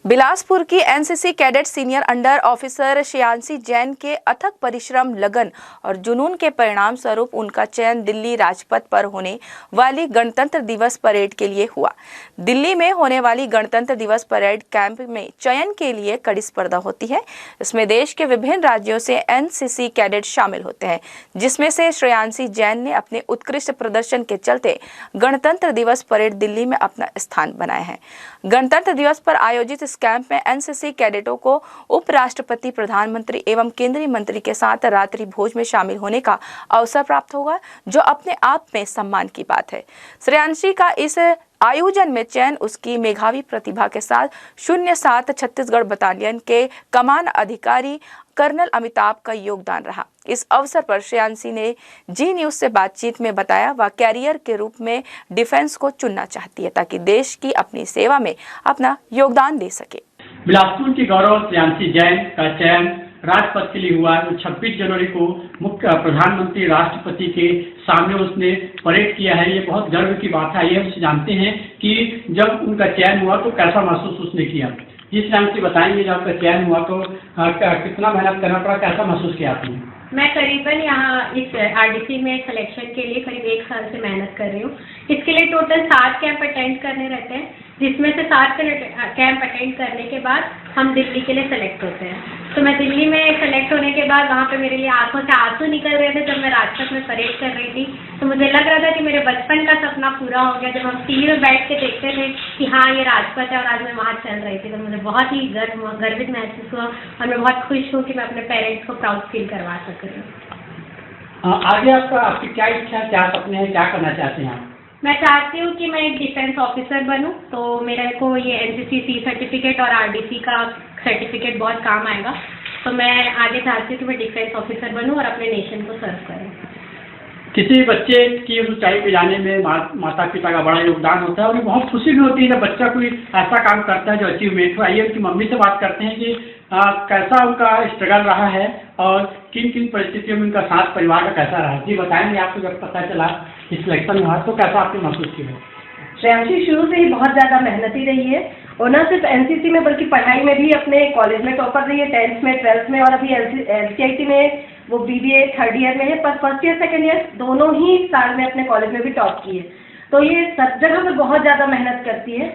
बिलासपुर की NCC cadet senior under officer Shreyanshi Jain के अथक परिश्रम, लगन और जुनून के परिणाम स्वरूप उनका चयन दिल्ली राजपथ पर होने वाली गणतंत्र दिवस परेड के लिए हुआ। दिल्ली में होने वाली गणतंत्र दिवस परेड कैंप में चयन के लिए कड़ी स्पर्धा होती है। इसमें देश के विभिन्न राज्यों से एनसीसी कैडेट शामिल होते हैं, जिसमें से श्रेयांशी जैन ने अपने उत्कृष्ट प्रदर्शन के चलते गणतंत्र दिवस परेड दिल्ली में अपना स्थान बनाया है। गणतंत्र दिवस पर आयोजित इस कैंप में एनसीसी कैडेटों को उपराष्ट्रपति, प्रधानमंत्री एवं केंद्रीय मंत्री के साथ रात्रि भोज में शामिल होने का अवसर प्राप्त होगा, जो अपने आप में सम्मान की बात है। श्रेयांशी का इस आयोजन में चयन उसकी मेधावी प्रतिभा के साथ 07 छत्तीसगढ़ बटालियन के कमान अधिकारी कर्नल अमिताभ का योगदान रहा। इस अवसर पर श्रेयांशी ने जी न्यूज से बातचीत में बताया वह कैरियर के रूप में डिफेंस को चुनना चाहती है ताकि देश की अपनी सेवा में अपना योगदान दे सके। बिलासपुर की गौरव श्रेयांशी जैन का चयन राजपथ के लिए हुआ। 26 जनवरी को मुख्य प्रधानमंत्री राष्ट्रपति के सामने उसने परेड किया है। ये बहुत गर्व की बात है। ये उससे जानते हैं कि जब उनका चयन हुआ तो कैसा महसूस उसने किया। जी श्रेयांशी बताएंगे, जब आपका चयन हुआ तो कितना मेहनत करना पड़ा, कैसा महसूस किया आपने? मैं करीबन यहाँ इस आरडीसी में सिलेक्शन के लिए करीब 1 साल से मेहनत कर रही हूँ। इसके लिए टोटल 7 कैंप अटेंड करने रहते हैं, जिसमें से 7 कैंप अटेंड करने के बाद हम दिल्ली के लिए सेलेक्ट होते हैं। तो मैं दिल्ली में सेलेक्ट होने के बाद वहाँ पे मेरे लिए आंखों से आंसू निकल रहे थे जब मैं राजपथ में परेड कर रही थी। तो मुझे लग रहा था कि मेरे बचपन का सपना पूरा हो गया। जब हम टीवी में बैठ के देखते थे कि हाँ ये राजपथ है और आज मैं वहाँ चल रही थी, तो मुझे बहुत ही गर्वित महसूस हुआ और मैं बहुत खुश हूँ कि मैं अपने पेरेंट्स को प्राउड फील करवा सक रही हूँ। आगे आपकी क्या इच्छा है, क्या सपने हैं, क्या करना चाहते हैं आप? मैं चाहती हूँ कि मैं एक डिफेंस ऑफिसर बनूँ, तो मेरे को ये एनसीसी सर्टिफिकेट और आरडीसी का सर्टिफिकेट बहुत काम आएगा। तो मैं आगे चाहती हूँ कि मैं डिफेंस ऑफिसर बनूँ और अपने नेशन को सर्व करूँ। किसी बच्चे की ऊंचाई पे जाने में माता पिता का बड़ा योगदान होता है और बहुत खुशी भी होती है जब बच्चा कोई ऐसा काम करता है जो अचीवमेंट हो। आइए उनकी मम्मी से बात करते हैं कि कैसा उनका स्ट्रगल रहा है और किन किन परिस्थितियों में उनका साथ परिवार का कैसा रहा। जी बताएंगे, आपको जब पता चला इस सिलेक्शन हुआ तो कैसा आपने महसूस किया? श्रेयांशी शुरू से ही बहुत ज़्यादा मेहनती रही है और न सिर्फ एनसीसी में बल्कि पढ़ाई में भी अपने कॉलेज में टॉपर रही है, 10th में, 12th में, और अभी एलसीआईटी में वो बीबीए 3rd ईयर में है। पर फर्स्ट ईयर 2nd ईयर दोनों ही साल में अपने कॉलेज में भी टॉप की है। तो ये सब जगह पर बहुत ज़्यादा मेहनत करती है।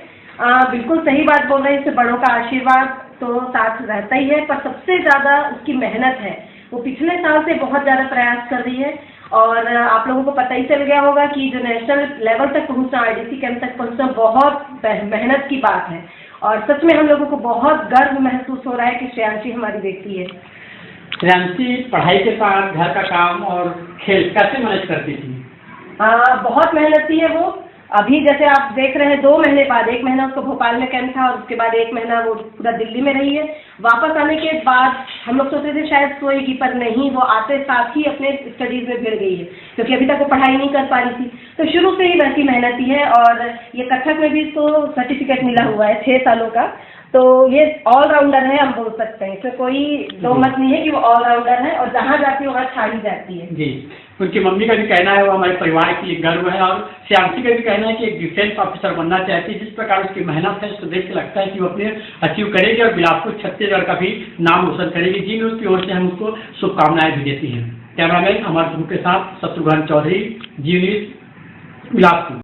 बिल्कुल सही बात बोल रहे हैं, इससे बड़ों का आशीर्वाद तो साथ रहता ही है, पर सबसे ज़्यादा उसकी मेहनत है। वो पिछले साल से बहुत ज़्यादा प्रयास कर रही है और आप लोगों को पता ही चल गया होगा कि जो नेशनल लेवल तक पहुंचना, आरडीसी कैंप तक पहुंचना बहुत मेहनत की बात है। और सच में हम लोगों को बहुत गर्व महसूस हो रहा है कि श्रेयांशी हमारी बेटी है। श्रेयांशी पढ़ाई के साथ घर का काम और खेल कैसे मैनेज करती थी? बहुत मेहनती है वो। अभी जैसे आप देख रहे हैं 2 महीने बाद, 1 महीना उसको भोपाल में कैंप था और उसके बाद 1 महीना वो पूरा दिल्ली में रही है। वापस आने के बाद हम लोग सोचते थे शायद सोएगी, पर नहीं, वो आते साथ ही अपने स्टडीज में भिड़ गई है, क्योंकि अभी तक वो पढ़ाई नहीं कर पा रही थी। तो शुरू से ही वैसी मेहनती है और ये कथक में भी इसको सर्टिफिकेट मिला हुआ है 6 सालों का। तो ये ऑलराउंडर है, हम बोल सकते हैं। इसमें कोई दो मत नहीं है कि वो ऑलराउंडर है और जहाँ जाती है वहाँ छा ही जाती है। जी, उनकी मम्मी का भी कहना है वो हमारे परिवार की एक गर्व है और श्रेयांशी का भी कहना है कि एक डिफेंस ऑफिसर बनना चाहती है। जिस प्रकार उसकी मेहनत है उसको देख के लगता है कि वो अपने अचीव करेगी और बिलासपुर छत्तीसगढ़ का भी नाम रोशन करेगी। जी न्यूज की ओर से हम उसको शुभकामनाएं भी देती हैं। कैमरामैन अमर के साथ शत्रुघ्न चौधरी, जी न्यूज, बिलासपुर।